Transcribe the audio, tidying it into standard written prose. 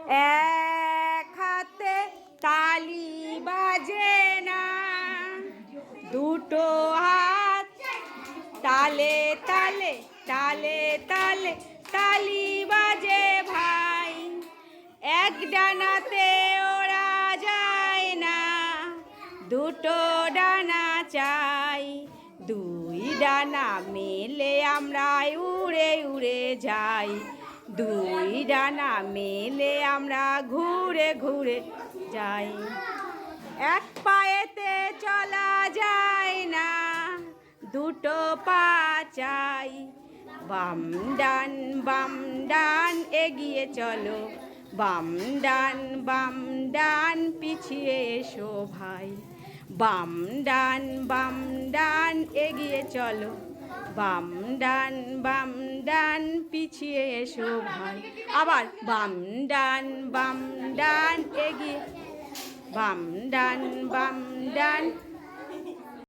এক হাতে তালি বাজে না, দুটো হাত তালে তালে তালে তালে তালি বাজে ভাই। এক ডানাতে ওরা যায় না, দুটো ডানা চাই। দুই ডানা মেলে আমরা উড়ে উড়ে যাই, দুই ডানা মেলে আমরা ঘুরে ঘুরে যাই। এক পায়েতে চলা যায় না, দুটো পা চাই। বাম ডান এগিয়ে চলো, বাম ডান পিছিয়ে এসো ভাই। বাম ডান এগিয়ে চলো, বাম ডান পিছিয়ে এসো ভাই। আবার বাম ডান এগিয়ে, বাম ডান